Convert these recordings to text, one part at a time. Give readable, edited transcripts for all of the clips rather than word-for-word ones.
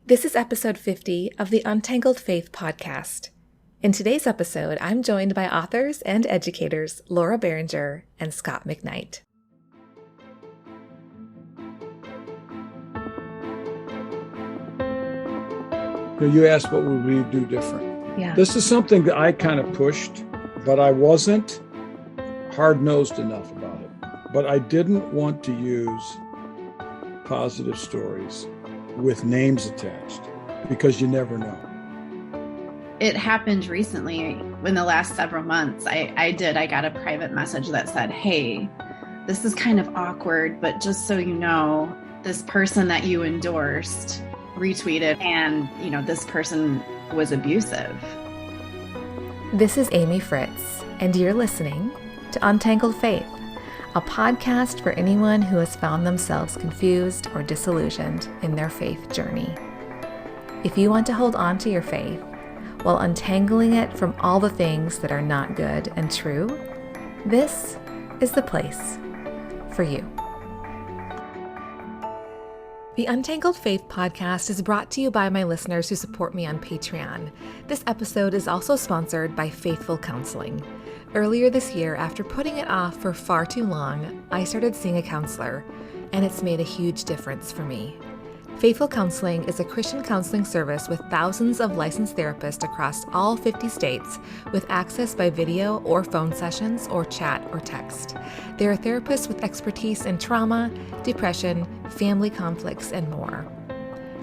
This is episode 50 of the Untangled Faith podcast. In today's episode, I'm joined by authors and educators Laura Barringer and Scot McKnight. You asked what would we do different. Yeah. This is something that I kind of pushed, but I wasn't hard-nosed enough about it. But I didn't want to use positive stories with names attached because you never know. It happened recently in the last several months. I got a private message that said, hey, this is kind of awkward, but just so you know, this person that you endorsed retweeted and, this person was abusive. This is Amy Fritz, and you're listening to Untangled Faith, a podcast for anyone who has found themselves confused or disillusioned in their faith journey. If you want to hold on to your faith while untangling it from all the things that are not good and true, this is the place for you. The Untangled Faith podcast is brought to you by my listeners who support me on Patreon. This episode is also sponsored by Faithful Counseling. Earlier this year, after putting it off for far too long, I started seeing a counselor, and it's made a huge difference for me. Faithful Counseling is a Christian counseling service with thousands of licensed therapists across all 50 states with access by video or phone sessions or chat or text. There are therapists with expertise in trauma, depression, family conflicts, and more.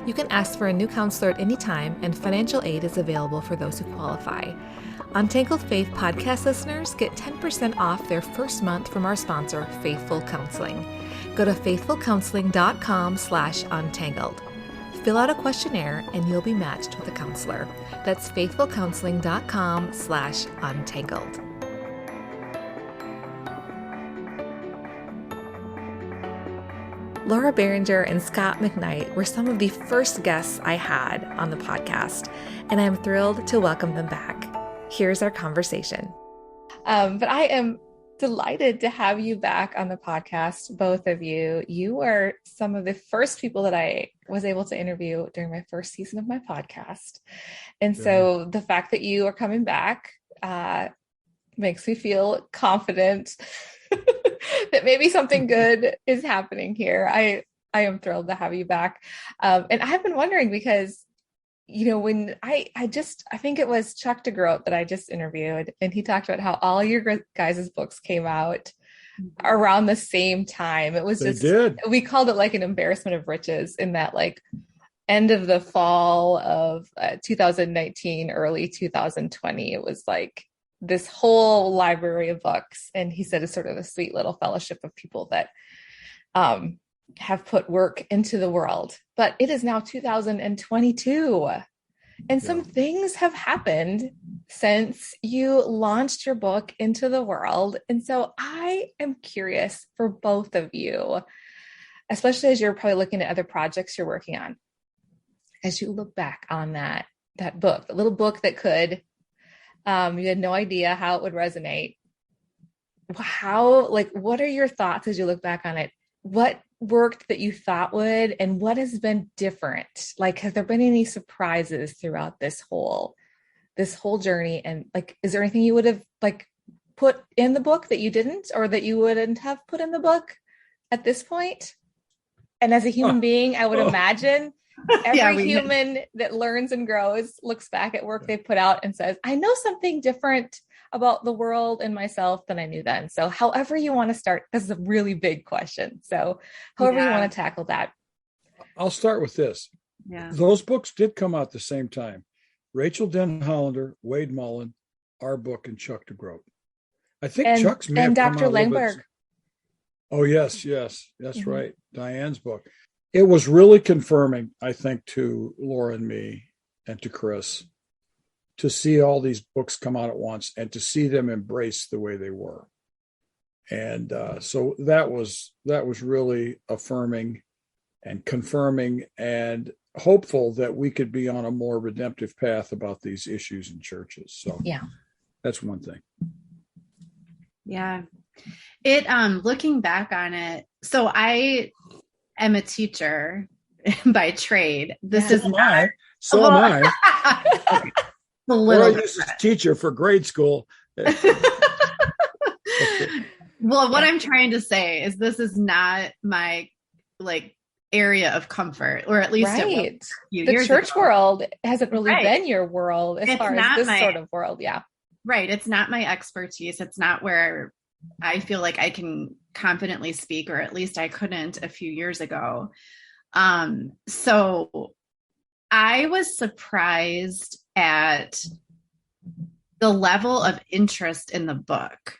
You can ask for a new counselor at any time, and financial aid is available for those who qualify. Untangled Faith podcast listeners get 10% off their first month from our sponsor, Faithful Counseling. Go to faithfulcounseling.com/untangled. Fill out a questionnaire and you'll be matched with a counselor. That's faithfulcounseling.com/untangled. Laura Barringer and Scot McKnight were some of the first guests I had on the podcast, and I'm thrilled to welcome them back. Here's our conversation. But I am delighted to have you back on the podcast, both of you. You were some of the first people that I was able to interview during my first season of my podcast. And so the fact that you are coming back makes me feel confident that maybe something good is happening here. I am thrilled to have you back. And I've been wondering because when I think it was Chuck DeGroat that I just interviewed, and he talked about how all your guys' books came out around the same time. It was we called it like an embarrassment of riches in that like end of the fall of 2019, early 2020. It was like this whole library of books. And he said it's sort of a sweet little fellowship of people that, have put work into the world, but it is now 2022 and some things have happened since you launched your book into the world. And so I am curious for both of you, especially as you're probably looking at other projects you're working on, as you look back on that book, the little book that could, you had no idea how it would resonate. What are your thoughts as you look back on it? What worked that you thought would, and what has been different? Like, have there been any surprises throughout this whole journey? And like, is there anything you would have like put in the book that you didn't, or that you wouldn't have put in the book at this point? And as a human being, I would imagine every human that learns and grows looks back at work they put out and says, I know something different about the world and myself than I knew then. So however you want to start, this is a really big question. So however you want to tackle that. I'll start with this. Yeah. Those books did come out at the same time. Rachel Den Hollander, Wade Mullen, our book, and Chuck DeGroat. I think Chuck's may and have Dr. come out Langberg. Oh, yes. That's right. Diane's book. It was really confirming, I think, to Laura and me and to Chris, to see all these books come out at once and to see them embraced the way they were. And so that was really affirming and confirming and hopeful that we could be on a more redemptive path about these issues in churches. So that's one thing. Yeah. Looking back on it, so I am a teacher by trade. This So is am not. I. So am I. A Or little I used as a teacher for grade school. Well, what I'm trying to say is this is not my area of comfort, or at least it was a few the years church ago. world hasn't really been your world as It's far as this sort of world. Yeah. Right. It's not my expertise. It's not where I feel like I can confidently speak, or at least I couldn't a few years ago. So I was surprised at the level of interest in the book.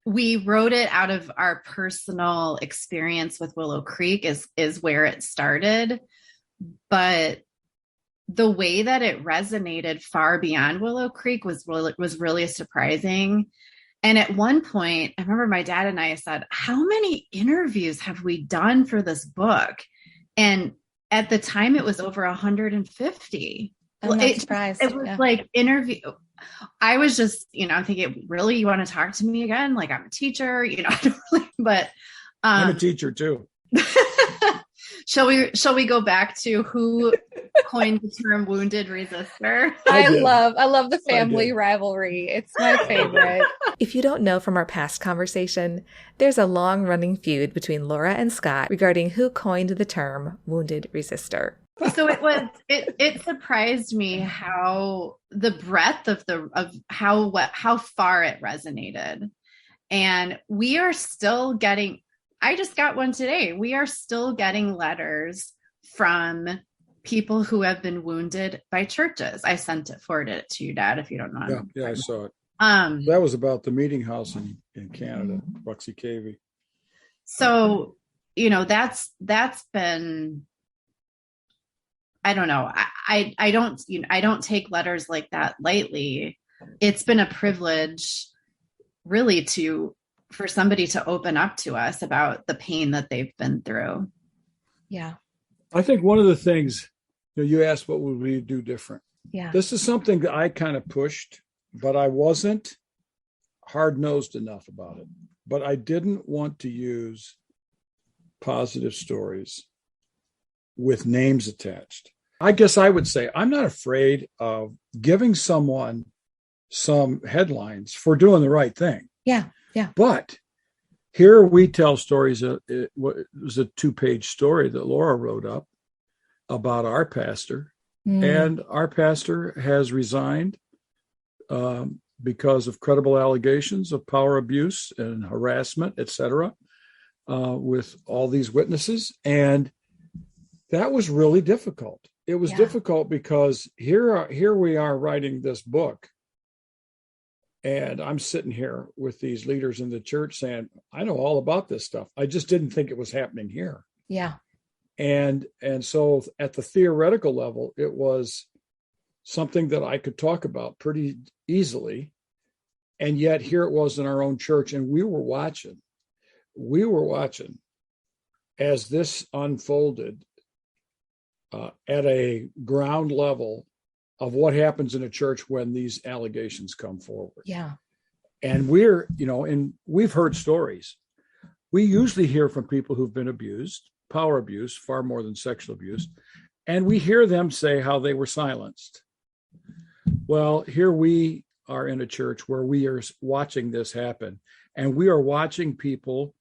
We wrote it out of our personal experience with Willow Creek is where it started. But the way that it resonated far beyond Willow Creek was really surprising. And at one point, I remember my dad and I said, how many interviews have we done for this book? And at the time it was over 150. I'm not surprised. It was like interview. I was just, I'm thinking, really, you want to talk to me again? Like, I'm a teacher, I don't really, but I'm a teacher too. Shall we go back to who coined the term wounded resistor? I love the family rivalry. It's my favorite. If you don't know from our past conversation, there's a long running feud between Laura and Scott regarding who coined the term wounded resistor. So it surprised me how the breadth of how far it resonated. And we are still getting, I just got one today. We are still getting letters from people who have been wounded by churches. I forwarded it to you, Dad, if you don't know. Yeah, I saw it. That was about the meeting house in Canada, Buxy Cavey. So, that's been, I don't know. I don't take letters like that lightly. It's been a privilege really for somebody to open up to us about the pain that they've been through. Yeah. I think one of the things, you asked, what would we do different? Yeah. This is something that I kind of pushed, but I wasn't hard-nosed enough about it. But I didn't want to use positive stories with names attached. I guess I would say I'm not afraid of giving someone some headlines for doing the right thing. Yeah. Yeah. But here we tell stories. It was a 2-page story that Laura wrote up about our pastor. And our pastor has resigned because of credible allegations of power abuse and harassment, et cetera, with all these witnesses. And that was really difficult. It was difficult because here we are writing this book, and I'm sitting here with these leaders in the church saying, I know all about this stuff. I just didn't think it was happening here. Yeah. And so at the theoretical level, it was something that I could talk about pretty easily. And yet here it was in our own church, and we were watching as this unfolded at a ground level of what happens in a church when these allegations come forward. Yeah. And we've heard stories. We usually hear from people who've been abused, power abuse, far more than sexual abuse. And we hear them say how they were silenced. Well, here we are in a church where we are watching this happen. And we are watching people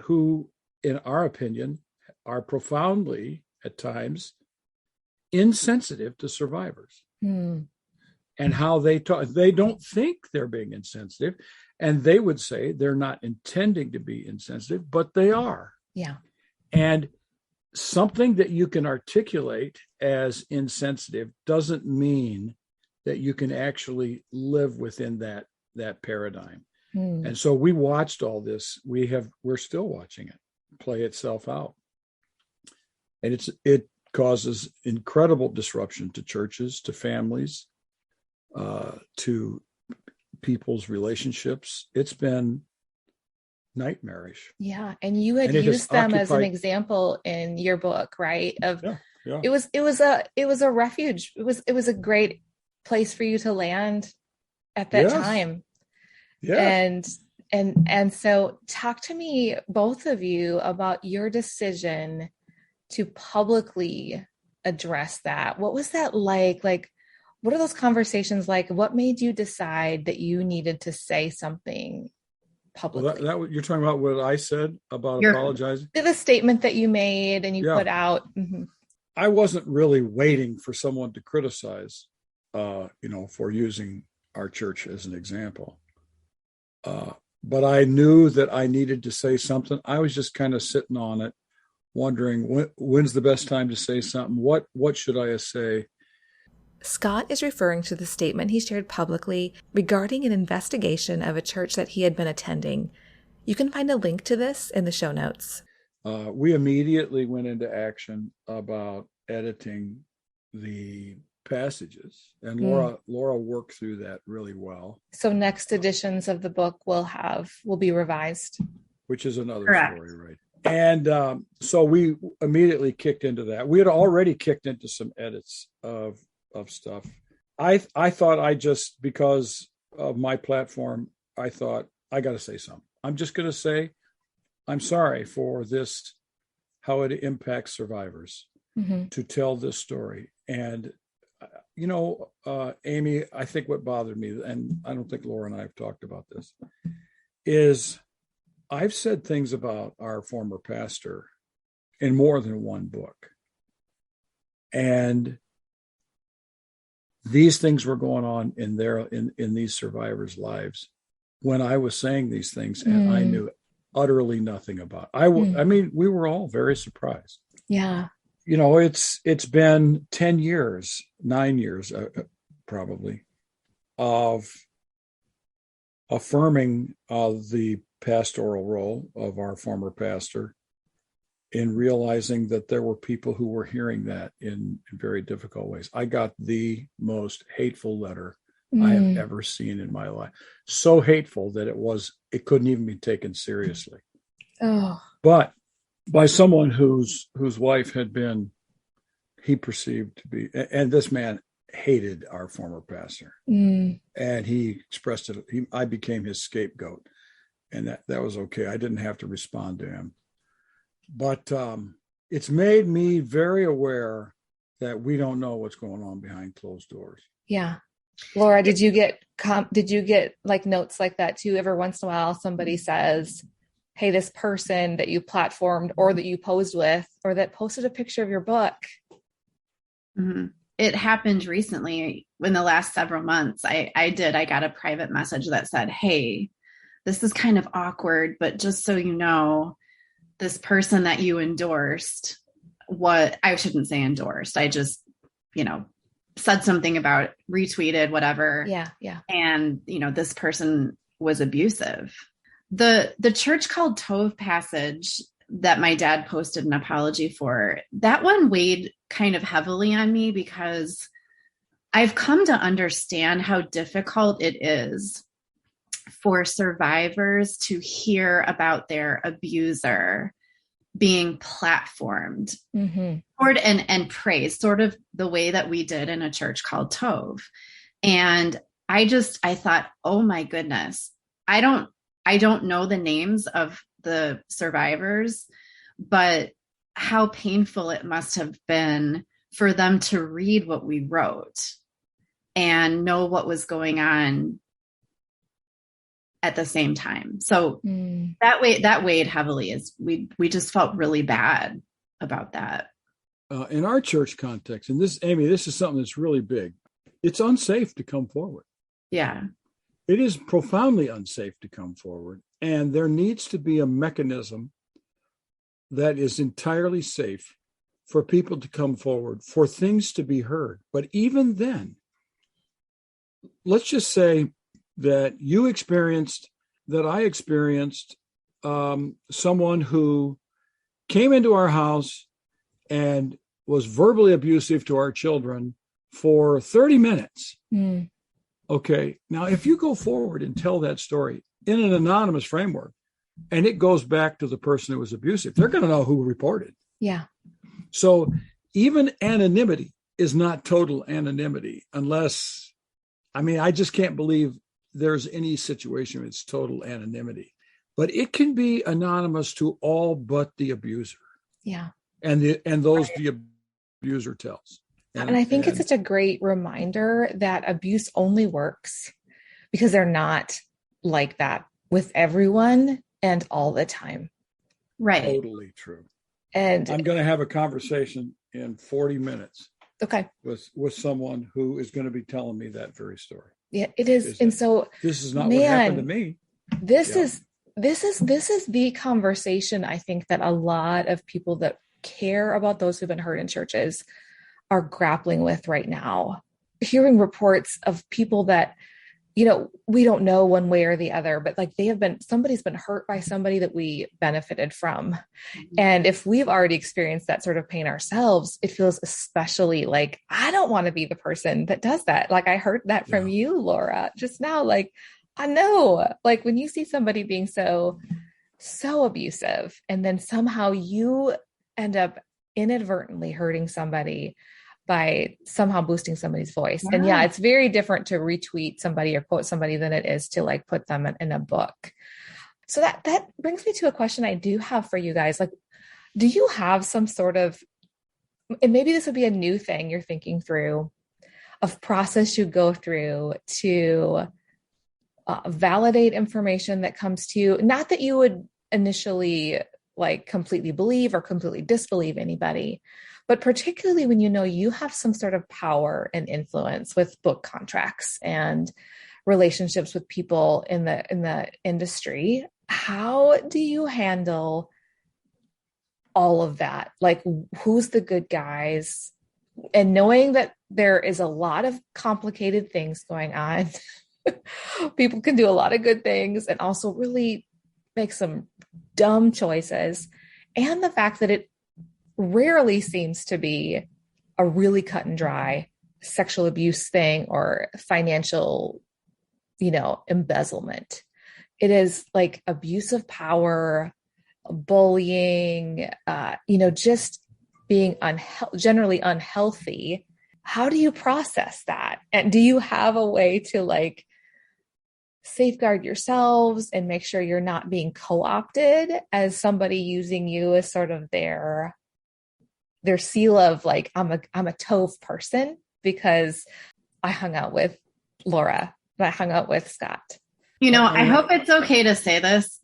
who, in our opinion, are profoundly, at times, insensitive to survivors. And how they talk. They don't think they're being insensitive. And they would say they're not intending to be insensitive, but they are. Yeah. And something that you can articulate as insensitive doesn't mean that you can actually live within that paradigm. And so we watched all this. We're still watching it play itself out. And it causes incredible disruption to churches, to families, to people's relationships. It's been nightmarish. Yeah. And you had used them as an example in your book, right? It was a refuge. It was a great place for you to land at that time. Yeah. And so talk to me, both of you, about your decision to publicly address that? What was that like? Like, what are those conversations like? What made you decide that you needed to say something publicly? Well, you're talking about what I said about apologizing? The statement that you made and you put out. Mm-hmm. I wasn't really waiting for someone to criticize, for using our church as an example. But I knew that I needed to say something. I was just kind of sitting on it, wondering when's the best time to say something? What should I say? Scot is referring to the statement he shared publicly regarding an investigation of a church that he had been attending. You can find a link to this in the show notes. We immediately went into action about editing the passages, and Laura worked through that really well. So next editions of the book will be revised, which is another Correct. Story, right? And so we immediately kicked into that. We had already kicked into some edits of stuff. I thought because of my platform, I thought I got to say something. I'm just going to say, I'm sorry for this, how it impacts survivors, to tell this story. And, Amy, I think what bothered me, and I don't think Laura and I have talked about this, is I've said things about our former pastor in more than one book. And these things were going on in these survivors' lives when I was saying these things, and I knew utterly nothing about. I mean, we were all very surprised. Yeah. It's been 9 years, probably, of affirming the pastoral role of our former pastor, in realizing that there were people who were hearing that in very difficult ways. I got the most hateful letter I have ever seen in my life. So hateful that it couldn't even be taken seriously. Oh. But by someone whose wife he perceived to be, and this man hated our former pastor. And he expressed it. I became his scapegoat, and that was okay. I didn't have to respond to him. But it's made me very aware that we don't know what's going on behind closed doors. Yeah. Laura, did you get like notes like that too? Every once in a while, somebody says, hey, this person that you platformed or that you posed with, or that posted a picture of your book. Mm-hmm. It happened recently in the last several months. I got a private message that said, hey, this is kind of awkward, but just so you know, this person that you endorsed, I shouldn't say endorsed. I just, said something about retweeted, whatever. Yeah. Yeah. And, this person was abusive. The Church Called Tov passage that my dad posted an apology for, that one weighed kind of heavily on me, because I've come to understand how difficult it is for survivors to hear about their abuser being platformed and praised, sort of the way that we did in A Church Called Tov. And I thought, oh my goodness, I don't know the names of the survivors, but how painful it must have been for them to read what we wrote and know what was going on at the same time. So that weighed heavily. We just felt really bad about that. In our church context, and this, Amy, this is something that's really big. It's unsafe to come forward. Yeah. It is profoundly unsafe to come forward. And there needs to be a mechanism that is entirely safe for people to come forward, for things to be heard. But even then, let's just say that I experienced someone who came into our house and was verbally abusive to our children for 30 minutes. Okay. Now, if you go forward and tell that story in an anonymous framework, and it goes back to the person who was abusive, they're going to know who reported. Yeah. So even anonymity is not total anonymity unless, I just can't believe there's any situation where it's total anonymity, but it can be anonymous to all but the abuser. Yeah. and those the abuser tells. And I think it's such a great reminder that abuse only works because they're not like that with everyone and all the time. Right. Totally true. And I'm going to have a conversation in 40 minutes. Okay. With someone who is going to be telling me that very story. Yeah, it is. And so this is not what happened to me. This is the conversation I think that a lot of people that care about those who've been hurt in churches are grappling with right now. Hearing reports of people that, we don't know one way or the other, but like somebody's been hurt by somebody that we benefited from. And if we've already experienced that sort of pain ourselves, it feels especially like, I don't want to be the person that does that. Like I heard that from you, Laura, just now. Like, I know, like when you see somebody being so abusive and then somehow you end up inadvertently hurting somebody by somehow boosting somebody's voice. And it's very different to retweet somebody or quote somebody than it is to like put them in a book. So that brings me to a question I do have for you guys. Like, do you have some sort of, and maybe this would be a new thing you're thinking through, of process you go through to validate information that comes to you? Not that you would initially like completely believe or completely disbelieve anybody, but particularly when you have some sort of power and influence with book contracts and relationships with people in the industry. How do you handle all of that? Like, who's the good guys? And knowing that there is a lot of complicated things going on. People can do a lot of good things and also really make some dumb choices. And the fact that it rarely seems to be a really cut and dry sexual abuse thing or financial, embezzlement. It is like abuse of power, bullying, just being generally unhealthy. How do you process that? And do you have a way to like safeguard yourselves and make sure you're not being co-opted as somebody using you as sort of their seal of like, I'm a Tov person because I hung out with Laura, I hung out with Scott. I hope it's okay to say this.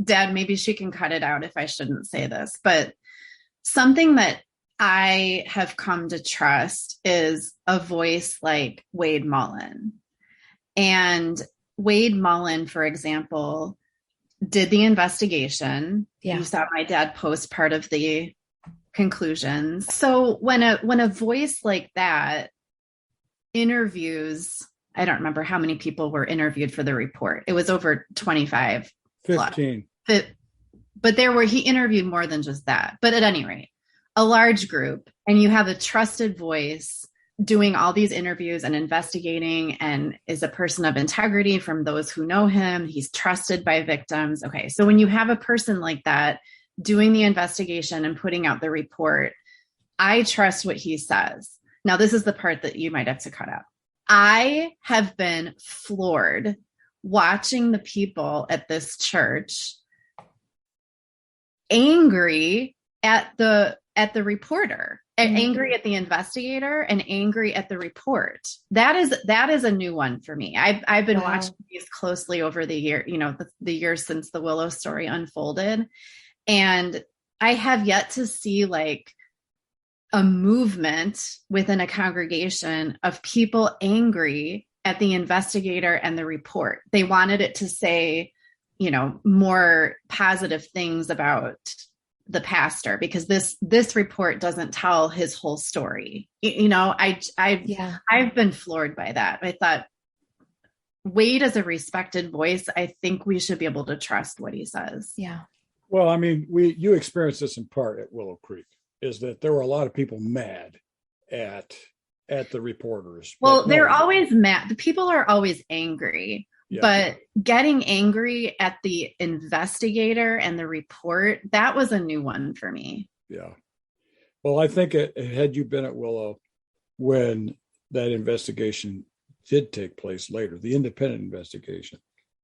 Dad, maybe she can cut it out if I shouldn't say this, but something that I have come to trust is a voice like Wade Mullen. And Wade Mullen, for example, did the investigation. Yeah. You saw my dad post part of the conclusions. So when a voice like that interviews, I don't remember how many people were interviewed for the report. It was over 25. 15. But he interviewed more than just that. But at any rate, a large group, and you have a trusted voice doing all these interviews and investigating, and is a person of integrity from those who know him. He's trusted by victims. Okay. So when you have a person like that doing the investigation and putting out the report, I trust what he says. Now, this is the part that you might have to cut out. I have been floored watching the people at this church angry at the reporter, and angry at the investigator, and angry at the report. That is a new one for me. I've been watching these closely over the year, the years since the Willow story unfolded. And I have yet to see like a movement within a congregation of people angry at the investigator and the report. They wanted it to say, more positive things about the pastor, because this report doesn't tell his whole story. I've been floored by that. I thought, Wade is a respected voice. I think we should be able to trust what he says. Yeah. Well, I mean, you experienced this in part at Willow Creek, is that there were a lot of people mad at the reporters. Well, they're always mad. The people are always angry, but getting angry at the investigator and the report, that was a new one for me. Yeah. Well, I think had you been at Willow when that investigation did take place later, the independent investigation,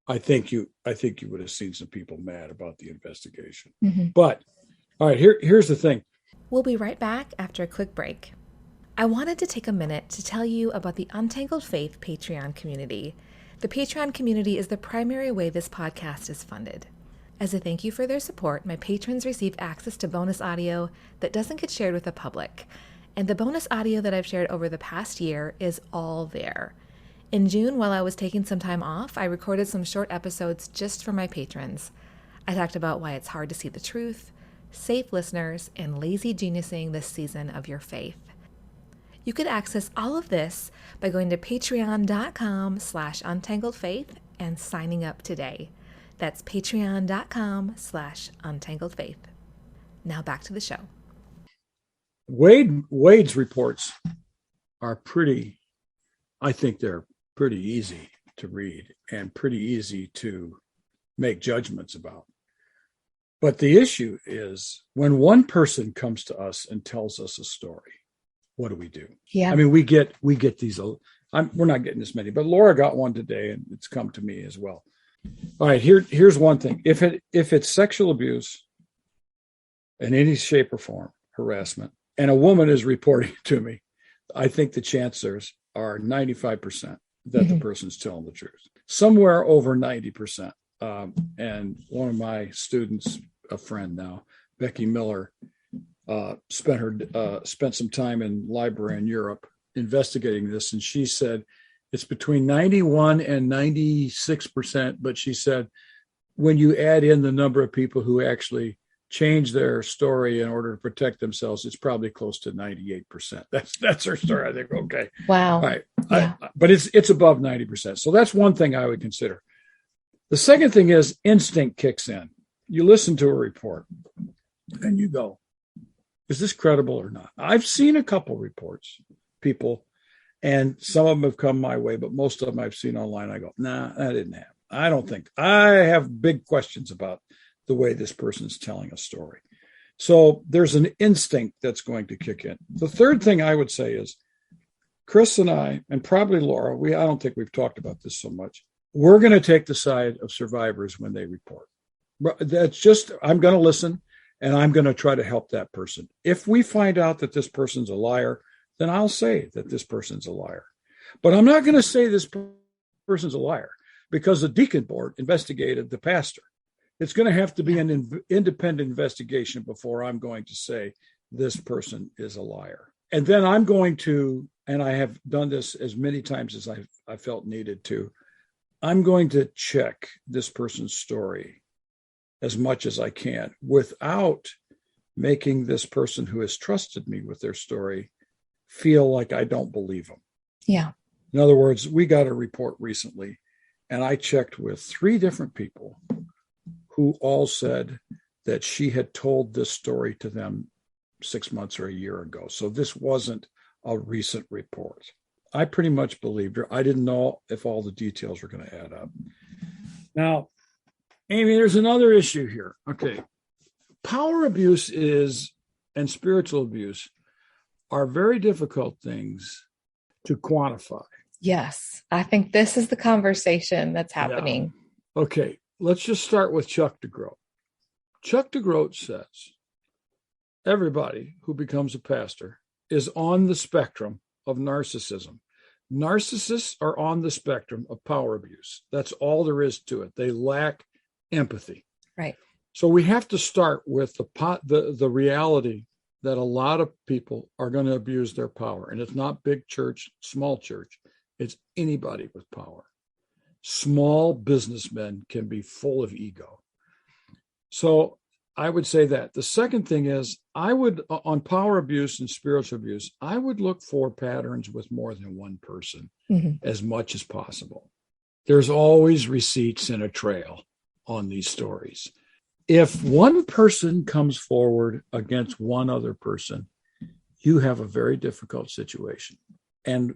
I think you would have seen some people mad about the investigation. Mm-hmm. But all right, here's the thing. We'll be right back after a quick break. I wanted to take a minute to tell you about the Untangled Faith Patreon community. The Patreon community is the primary way this podcast is funded. As a thank you for their support, my patrons receive access to bonus audio that doesn't get shared with the public. And the bonus audio that I've shared over the past year is all there. In June, while I was taking some time off, I recorded some short episodes just for my patrons. I talked about why it's hard to see the truth, safe listeners, and lazy geniusing this season of your faith. You could access all of this by going to patreon.com/untangledfaith and signing up today. That's patreon.com/untangledfaith. Now back to the show. Wade's reports are I think they're pretty easy to read and pretty easy to make judgments about. But the issue is when one person comes to us and tells us a story, what do we do? Yeah. I mean, we get these, we're not getting this many, but Laura got one today and it's come to me as well. All right, here's one thing. If it's sexual abuse in any shape or form, harassment, and a woman is reporting to me, I think the chances are 95% that the person's telling the truth. Somewhere over 90%. And one of my students, a friend now, Becky Miller, spent some time in library in Europe investigating this, and she said it's between 91 and 96%. But she said when you add in the number of people who actually change their story in order to protect themselves, it's probably close to 98%. That's her story. I think, okay. Wow. All right. Yeah. But it's above 90%. So that's one thing I would consider. The second thing is instinct kicks in. You listen to a report and you go, is this credible or not? I've seen a couple reports, people, and some of them have come my way, but most of them I've seen online. I go, nah, that didn't happen. I don't think. I have big questions about the way this person's telling a story. So there's an instinct that's going to kick in. The third thing I would say is Chris and I, and probably Laura, I don't think we've talked about this so much. We're going to take the side of survivors when they report. That's just, I'm going to listen and I'm going to try to help that person. If we find out that this person's a liar, then I'll say that this person's a liar. But I'm not going to say this person's a liar because the deacon board investigated the pastor. It's going to have to be an independent investigation before I'm going to say this person is a liar. And then I'm going to, and I have done this as many times as I felt needed to, I'm going to check this person's story as much as I can without making this person who has trusted me with their story feel like I don't believe them. Yeah. In other words, we got a report recently, and I checked with 3 different people who all said that she had told this story to them 6 months or a year ago. So this wasn't a recent report. I pretty much believed her. I didn't know if all the details were going to add up. Now, Amy, there's another issue here. Okay. Power abuse and spiritual abuse are very difficult things to quantify. Yes. I think this is the conversation that's happening. Yeah. Okay. Let's just start with Chuck DeGroat. Chuck DeGroat says everybody who becomes a pastor is on the spectrum of narcissism. Narcissists are on the spectrum of power abuse. That's all there is to it. They lack empathy. Right. So we have to start with the reality that a lot of people are going to abuse their power. And it's not big church, small church. It's anybody with power. Small businessmen can be full of ego. So I would say that. The second thing is on power abuse and spiritual abuse, I would look for patterns with more than one person as much as possible. There's always receipts and a trail on these stories. If one person comes forward against one other person, you have a very difficult situation. And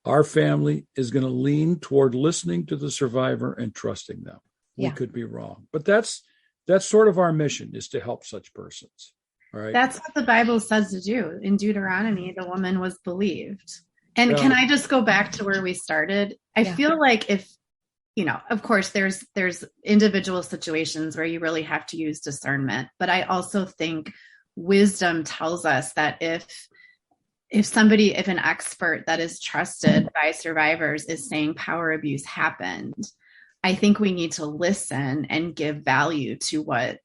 our family is going to lean toward listening to the survivor and trusting them. We could be wrong. But that's sort of our mission, is to help such persons. All right. That's what the Bible says to do. In Deuteronomy, the woman was believed. And can I just go back to where we started? I feel like if, of course, there's individual situations where you really have to use discernment. But I also think wisdom tells us that if an expert that is trusted by survivors is saying power abuse happened, I think we need to listen and give value to what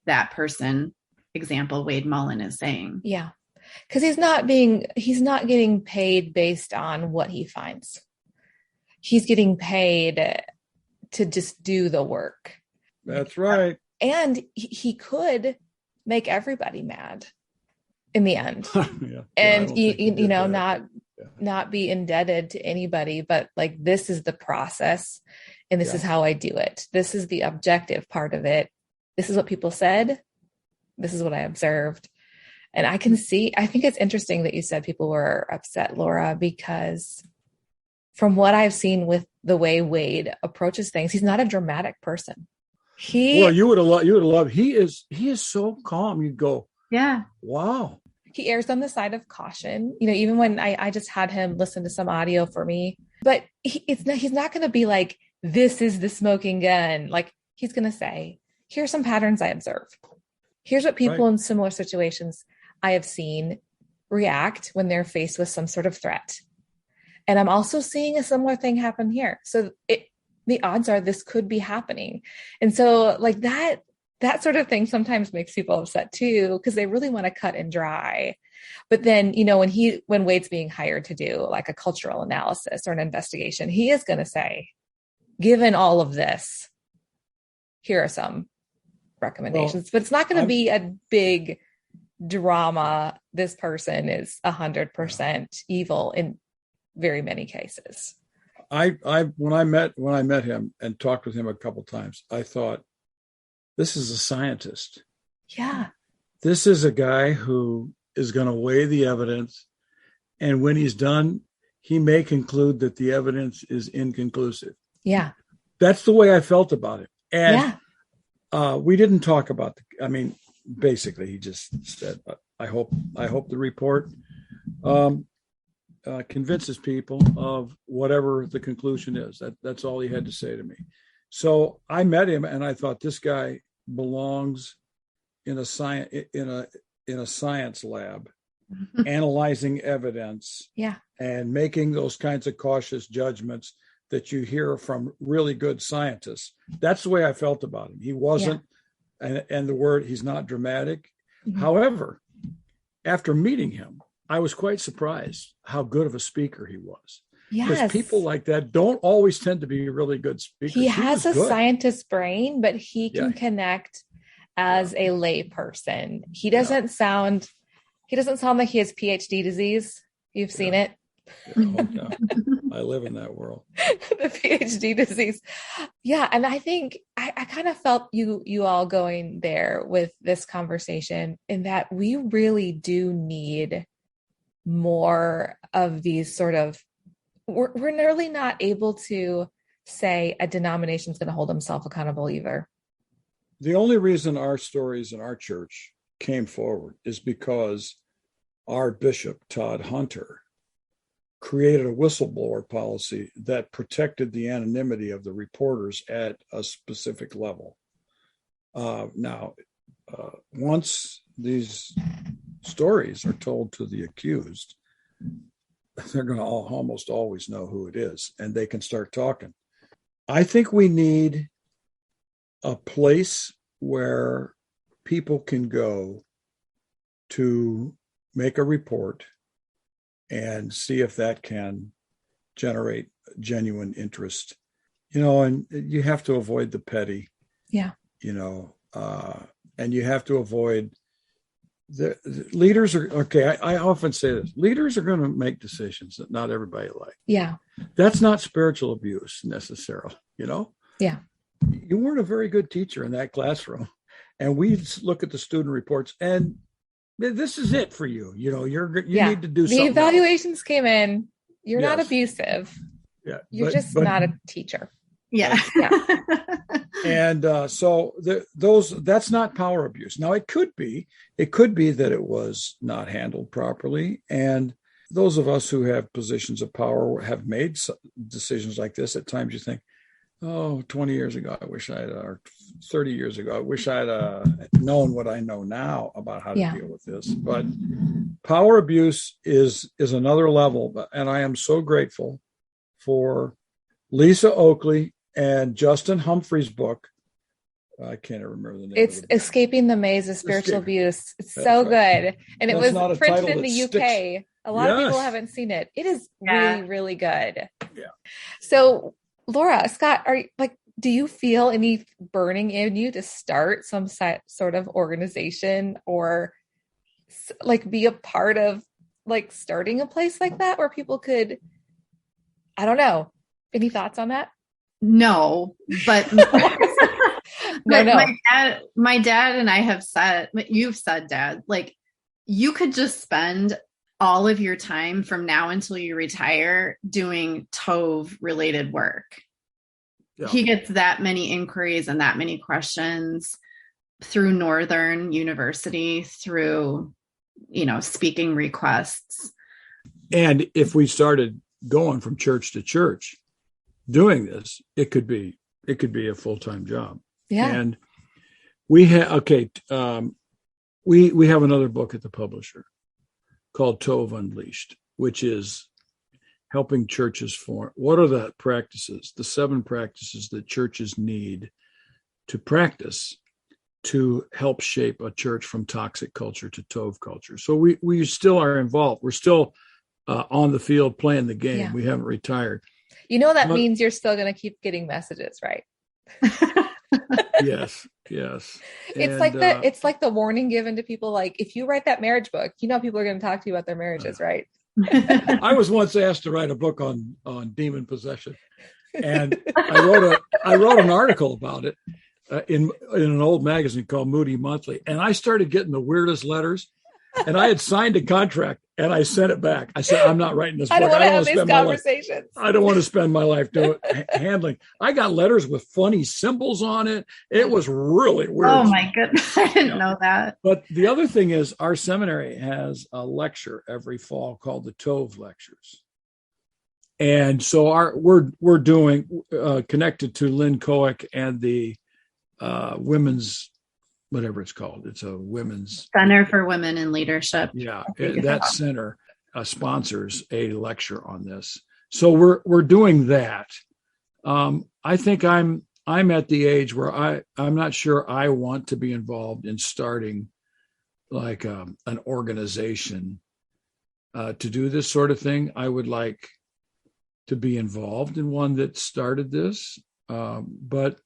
that person, example, Wade Mullen, is saying. Yeah. Because he's not getting paid based on what he finds. He's getting paid to just do the work. That's right. And he could make everybody mad in the end. Yeah. And you know, not be indebted to anybody, but like, this is the process and this is how I do it. This is the objective part of it. This is what people said. This is what I observed. And I think it's interesting that you said people were upset, Laura, because from what I've seen with the way Wade approaches things, he's not a dramatic person. You would have loved. He is so calm. You'd go, yeah, wow. He errs on the side of caution. You know, even when I just had him listen to some audio for me, but he's not going to be like, this is the smoking gun. Like, he's going to say, here's some patterns I observe. Here's what people in similar situations I have seen react when they're faced with some sort of threat. And I'm also seeing a similar thing happen here. So the odds are this could be happening. And so like that sort of thing sometimes makes people upset too, because they really want to cut and dry. But then, you know, when Wade's being hired to do like a cultural analysis or an investigation, he is going to say, given all of this, here are some recommendations, but it's not going to be a big drama. This person is 100% evil in very many cases. When I met him and talked with him a couple times, I thought, this is a scientist. Yeah. This is a guy who is going to weigh the evidence. And when he's done, he may conclude that the evidence is inconclusive. Yeah. That's the way I felt about it. And we didn't talk about basically he just said, I hope the report convinces people of whatever the conclusion is. That's all he had to say to me. So I met him and I thought, this guy belongs in a science lab, analyzing evidence and making those kinds of cautious judgments that you hear from really good scientists. That's the way I felt about him. He wasn't, and the word, he's not dramatic. Mm-hmm. However, after meeting him, I was quite surprised how good of a speaker he was. Because people like that don't always tend to be really good speakers. He has a scientist's brain, but he can connect as a lay person. He doesn't sound like he has PhD disease. You've seen it. I live in that world. The PhD disease. Yeah. And I think I kind of felt you all going there with this conversation, in that we really do need more of these sort of, we're really not able to say a denomination is going to hold himself accountable either. The only reason our stories in our church came forward is because our bishop, Todd Hunter, created a whistleblower policy that protected the anonymity of the reporters at a specific level. Once these stories are told to the accused, they're going to almost always know who it is, and they can start talking. I think we need a place where people can go to make a report and see if that can generate genuine interest, and you have to avoid the petty, and you have to avoid the leaders are okay. I often say this: leaders are going to make decisions that not everybody likes. Yeah, that's not spiritual abuse necessarily. Yeah, you weren't a very good teacher in that classroom, and we look at the student reports, and this is it for you. You need to do something. The evaluations came in. You're not abusive. Yeah, you're just not a teacher. Yeah. And so that's not power abuse. Now it could be that it was not handled properly. And those of us who have positions of power have made decisions like this. At times you think, 20 years ago, I wish I had, or 30 years ago, I wish I had known what I know now about how to deal with this. But power abuse is another level. And I am so grateful for Lisa Oakley and Justin Humphrey's book. I can't remember the name. It's Escaping the Maze of Spiritual Abuse. It's so good. And it was printed in the UK. A lot of people haven't seen it. It is really, really good. Yeah. So Laura, Scott, do you feel any burning in you to start some sort of organization or be a part of starting a place like that where people could, I don't know. Any thoughts on that? No, but no. My dad and I have said, you've said, Dad, you could just spend all of your time from now until you retire doing Tov related work. Yeah. He gets that many inquiries and that many questions through Northern University, through, speaking requests. And if we started going from church to church doing this, it could be a full-time job. Yeah. And we have, we have another book at the publisher called Tov Unleashed, which is helping churches form. What are the practices, the 7 practices that churches need to practice to help shape a church from toxic culture to Tov culture? So we still are involved. We're still on the field playing the game. Yeah. We haven't retired. That means you're still going to keep getting messages, right? Yes. It's like the warning given to people, if you write that marriage book, people are going to talk to you about their marriages, right? I was once asked to write a book on demon possession, and I wrote an article about it in an old magazine called Moody Monthly, and I started getting the weirdest letters. And I had signed a contract and I sent it back. I said, I'm not writing this book. I don't want to have these conversations. I don't want to spend my life handling. I got letters with funny symbols on it. It was really weird. Oh my goodness. I didn't know that. But the other thing is our seminary has a lecture every fall called the Tov Lectures. And so we're doing connected to Lynn Cohick and the women's, whatever it's called. It's a women's Center for Women in Leadership. Yeah, that center sponsors a lecture on this. So we're doing that. I think I'm at the age where I'm not sure I want to be involved in starting an organization to do this sort of thing. I would like to be involved in one that started this, but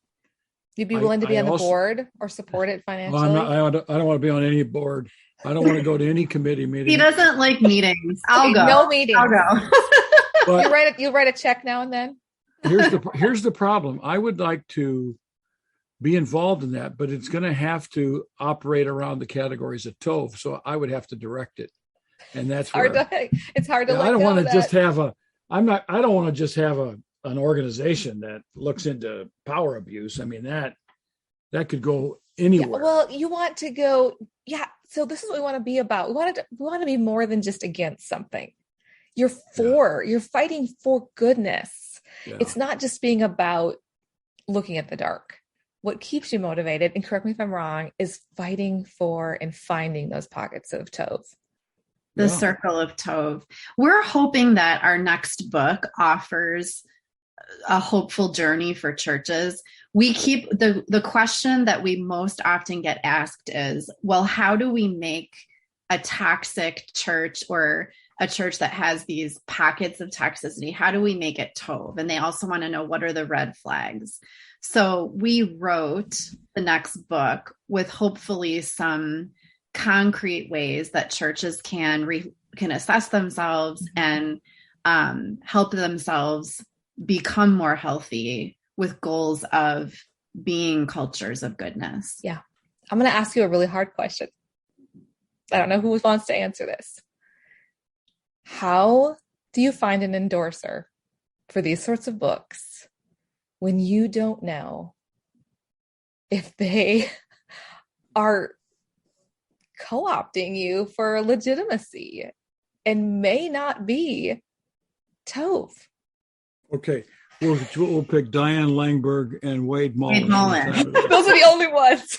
you'd be willing to be on the board or support it financially? I don't want to be on any board. I don't want to go to any committee meeting. He doesn't like meetings. I'll go. No meetings. I'll go. But you write a check now and then? Here's the problem. I would like to be involved in that, but it's going to have to operate around the categories of Tov. So I would have to direct it. And that's it's hard to I don't want to just have I don't want to just have an organization that looks into power abuse. I mean, that could go anywhere. Yeah, well, you want to go, so this is what we want to be about. We want to be more than just against something. You're fighting for goodness. Yeah. It's not just being about looking at the dark. What keeps you motivated, and correct me if I'm wrong, is fighting for and finding those pockets of Tov. The circle of Tov. We're hoping that our next book offers a hopeful journey for churches. We keep the question that we most often get asked is, well, how do we make a toxic church or a church that has these pockets of toxicity? How do we make it Tov? And they also want to know, what are the red flags? So we wrote the next book with hopefully some concrete ways that churches can assess themselves and help themselves become more healthy with goals of being cultures of goodness. Yeah. I'm going to ask you a really hard question. I don't know who wants to answer this. How do you find an endorser for these sorts of books when you don't know if they are co-opting you for legitimacy and may not be Tov? Okay. We'll pick Diane Langberg and Wade Mullen. Wade Mullen. Those are the only ones.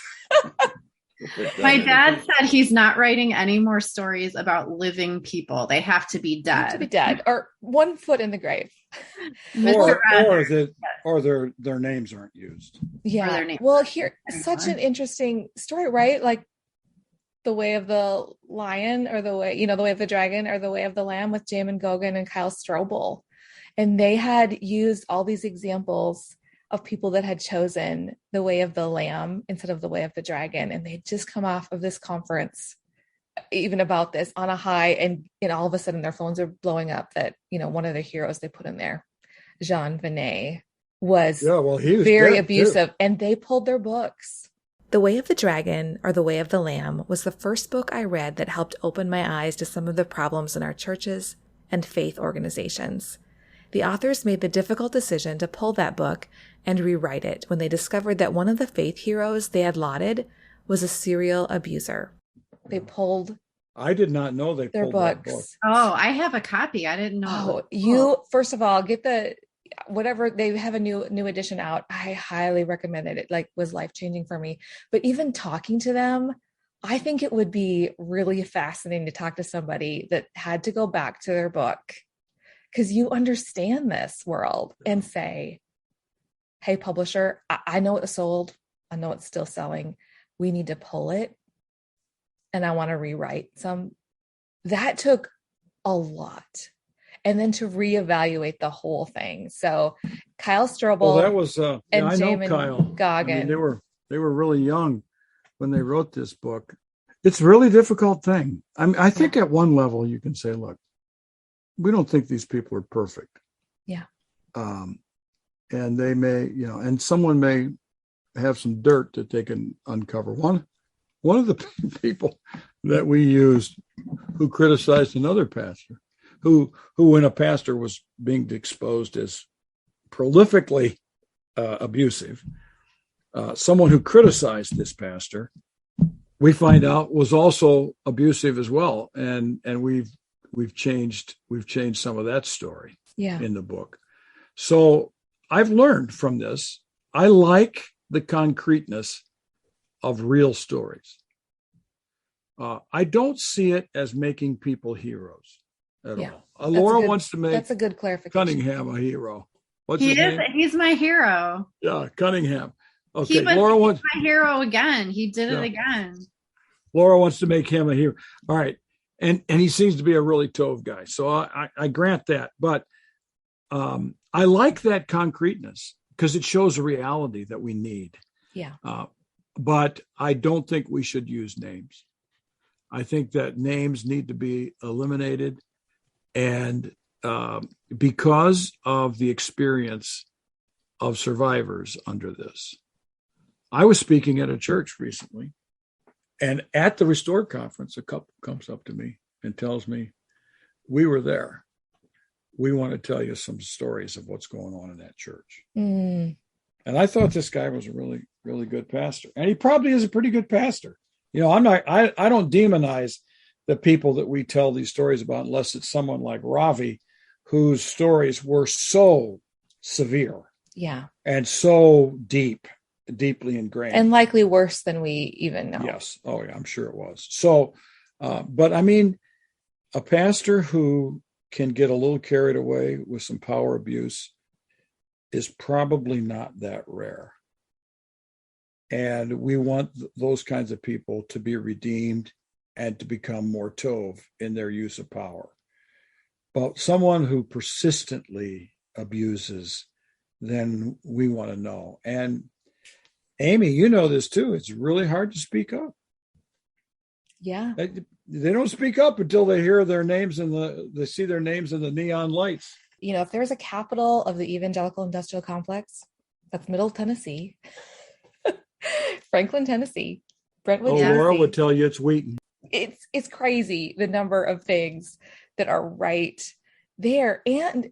My dad said he's not writing any more stories about living people. They have to be dead. Have to be dead, or one foot in the grave. or their names aren't used. Yeah. Well, here, such an interesting story, right? Like The Way of the Lion, or The Way of the Dragon, or The Way of the Lamb, with Jamin Gogan and Kyle Strobel. And they had used all these examples of people that had chosen the way of the lamb instead of the way of the dragon. And they'd just come off of this conference, even about this, on a high, and all of a sudden their phones are blowing up that, one of the heroes they put in there, Jean Vinet, was he was very abusive, too. And they pulled their books. The Way of the Dragon, or The Way of the Lamb, was the first book I read that helped open my eyes to some of the problems in our churches and faith organizations. The authors made the difficult decision to pull that book and rewrite it when they discovered that one of the faith heroes they had lauded was a serial abuser. They pulled. I did not know they their pulled books. That book. Oh, I have a copy. I didn't know. First of all, get whatever, they have a new edition out. I highly recommend it. It was life-changing for me. But even talking to them, I think it would be really fascinating to talk to somebody that had to go back to their book, because you understand this world, and say, hey, publisher, I know it's sold. I know it's still selling. We need to pull it. And I want to rewrite some. That took a lot. And then to reevaluate the whole thing. So Kyle Strobel that was, and I know Jamin Kyle. Gogan. I mean, they were really young when they wrote this book. It's a really difficult thing. I think at one level you can say, look, we don't think these people are perfect. Yeah. And they may, and someone may have some dirt that they can uncover. One of the people that we used who criticized another pastor, who when a pastor was being exposed as prolifically abusive, someone who criticized this pastor, we find out was also abusive as well. And we've changed some of that story in the book. So I've learned from this. I like the concreteness of real stories. I don't see it as making people heroes at all. Laura wants to make that's a good clarification. Cunningham a hero. What's his name? He's my hero. Yeah, Cunningham. Okay, Laura wants my hero again. He did it again. Laura wants to make him a hero. All right. And he seems to be a really Tov guy. So I grant that. But I like that concreteness because it shows a reality that we need. Yeah. But I don't think we should use names. I think that names need to be eliminated. And because of the experience of survivors under this, I was speaking at a church recently. And at the Restored Conference, a couple comes up to me and tells me, we were there. We want to tell you some stories of what's going on in that church. Mm. And I thought this guy was a really, really good pastor. And he probably is a pretty good pastor. I don't demonize the people that we tell these stories about unless it's someone like Ravi, whose stories were so severe. Yeah. And so deeply ingrained, and likely worse than we even know. Yes. Oh yeah, I'm sure it was. So, but I mean, a pastor who can get a little carried away with some power abuse is probably not that rare. And we want those kinds of people to be redeemed and to become more Tov in their use of power. But someone who persistently abuses, then we want to know. And Amy, you know this too. It's really hard to speak up. Yeah. They don't speak up until they hear their names they see their names in the neon lights. If there's a capital of the evangelical industrial complex, that's Middle Tennessee, Franklin, Tennessee, Brentwood. Tennessee. Laura would tell you it's Wheaton. It's crazy the number of things that are right there. And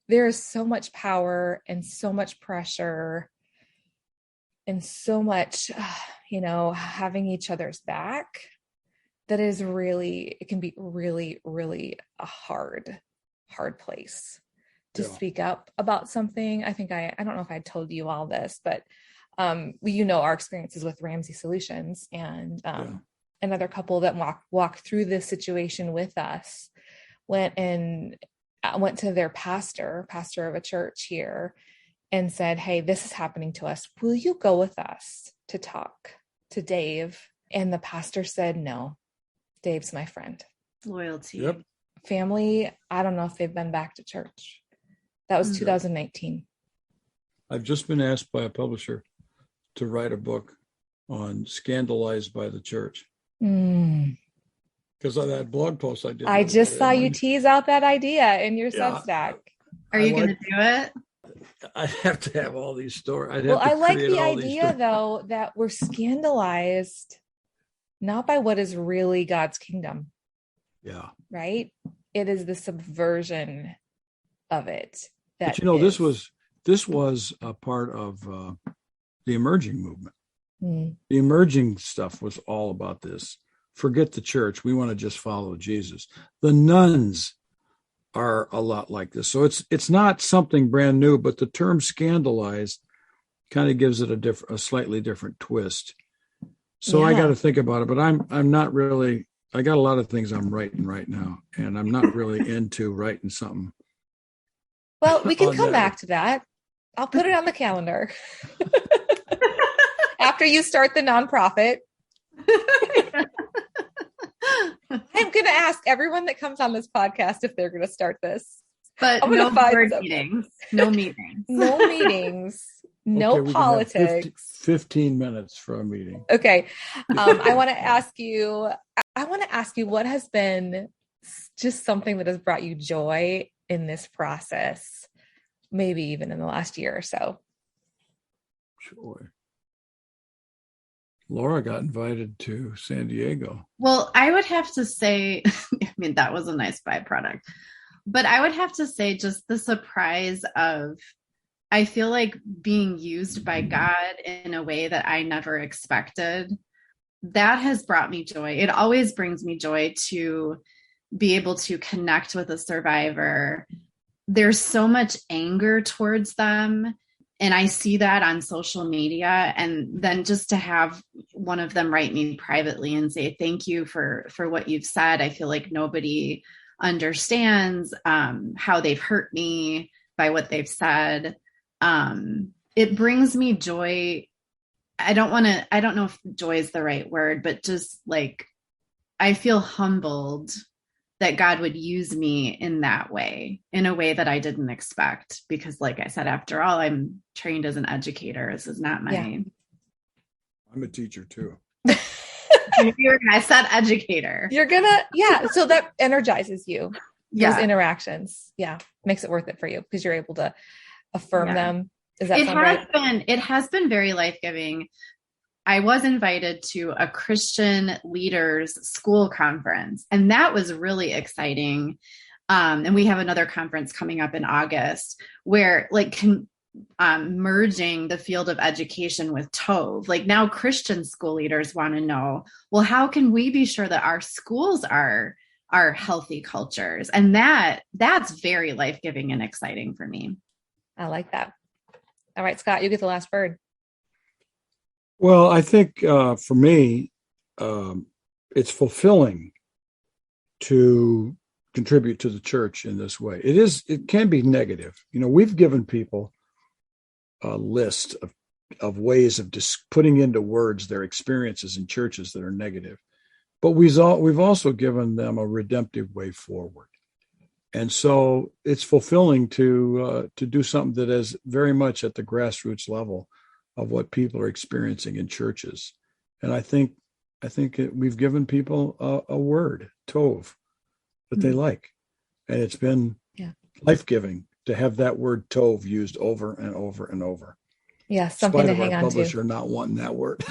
there is so much power and so much pressure and so much, having each other's back, that is really, it can be really, really a hard place to speak up about something. I think I don't know if I told you all this, but our experiences with Ramsey Solutions, and another couple that walked through this situation with us went to their pastor of a church here and said, "Hey, this is happening to us. Will you go with us to talk to Dave?" And the pastor said, "No, Dave's my friend." Loyalty. Yep. Family, I don't know if they've been back to church. That was 2019. I've just been asked by a publisher to write a book on Scandalized by the Church. Because of that blog post I did. I just saw you tease out that idea in your Substack. Are you going to do it? I'd have to have all these stories. I like the idea, though, that we're scandalized not by what is really God's kingdom. Yeah. Right? It is the subversion of it. But this was a part of the emerging movement. The emerging stuff was all about this. Forget the church. We want to just follow Jesus. The nuns are a lot like this. So it's not something brand new, but the term scandalized kind of gives it a slightly different twist. So I got to think about it, but I'm not really, I got a lot of things I'm writing right now, and I'm not really into writing something. Well, we can come back to that. I'll put it on the calendar. After you start the nonprofit. I'm going to ask everyone that comes on this podcast if they're going to start this. But no board meetings. No meetings. No meetings. No politics. 15 minutes for a meeting. Okay. I want to ask you what has been just something that has brought you joy in this process, maybe even in the last year or so. Joy. Laura got invited to San Diego. Well, I would have to say, I mean, that was a nice byproduct, but I would have to say just the surprise of, I feel like being used by God in a way that I never expected. That has brought me joy. It always brings me joy to be able to connect with a survivor. There's so much anger towards them. And I see that on social media. And then just to have one of them write me privately and say, thank you for what you've said. I feel like nobody understands how they've hurt me by what they've said. It brings me joy. I don't know if joy is the right word, but just like, I feel humbled that God would use me in that way, in a way that I didn't expect. Because like I said, after all, I'm trained as an educator. This is not my... I'm a teacher too. I said educator. You're gonna, so that energizes you. Those interactions. Makes it worth it for you because you're able to affirm them. Is that right? It has been very life-giving. I was invited to a Christian leaders school conference, and that was really exciting. And we have another conference coming up in August where merging the field of education with Tov. Like now Christian school leaders want to know, well, how can we be sure that our schools are healthy cultures? And that's very life-giving and exciting for me. I like that. All right, Scott, you get the last word. Well, I think for me, it's fulfilling to contribute to the church in this way. It can be negative. We've given people a list of ways of just putting into words their experiences in churches that are negative, but we've also given them a redemptive way forward. And so it's fulfilling to do something that is very much at the grassroots level of what people are experiencing in churches. And I think we've given people a word, Tov, that they like. And it's been life-giving to have that word Tov used over and over and over. Yeah, something to hang on to. Publisher not wanting that word.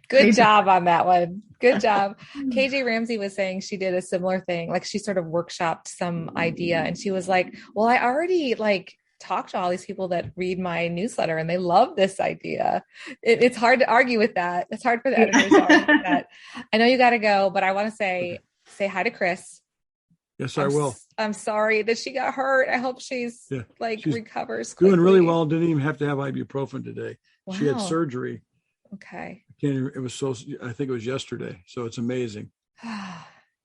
Good job on that one. Good job. KJ Ramsey was saying she did a similar thing. Like she sort of workshopped some idea and she was like, well, I already talk to all these people that read my newsletter and they love this idea. It's hard to argue with that. It's hard for the editors to argue with that. I know you got to go, but I want to say hi to Chris. Yes, I will. I'm sorry that she got hurt. I hope she's recovers quickly. Doing really well. Didn't even have to have ibuprofen today. Wow. She had surgery. Okay. I think it was yesterday. So it's amazing.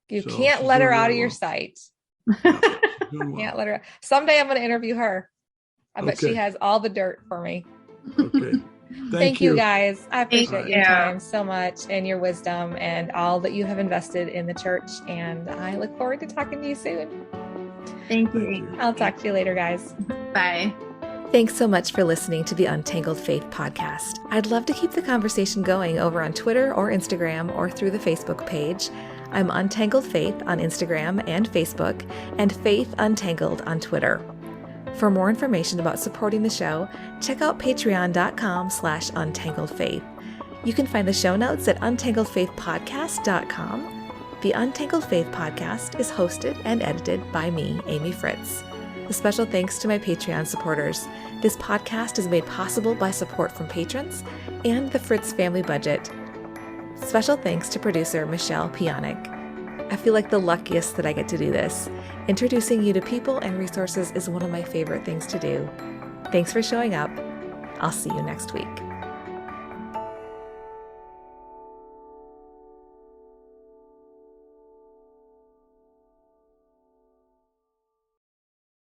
You can't let her out of your sight. Can't let her. Someday I'm going to interview her. I bet she has all the dirt for me. Okay. Thank you guys. I appreciate your time so much and your wisdom and all that you have invested in the church. And I look forward to talking to you soon. Thank you. I'll talk to you later, guys. Bye. Thanks so much for listening to the Untangled Faith podcast. I'd love to keep the conversation going over on Twitter or Instagram or through the Facebook page. I'm Untangled Faith on Instagram and Facebook, and Faith Untangled on Twitter. For more information about supporting the show, check out patreon.com/untangledfaith. You can find the show notes at untangledfaithpodcast.com. The Untangled Faith podcast is hosted and edited by me, Amy Fritz. A special thanks to my Patreon supporters. This podcast is made possible by support from patrons and the Fritz family budget. Special thanks to producer Michelle Pjanic. I feel like the luckiest that I get to do this. Introducing you to people and resources is one of my favorite things to do. Thanks for showing up. I'll see you next week.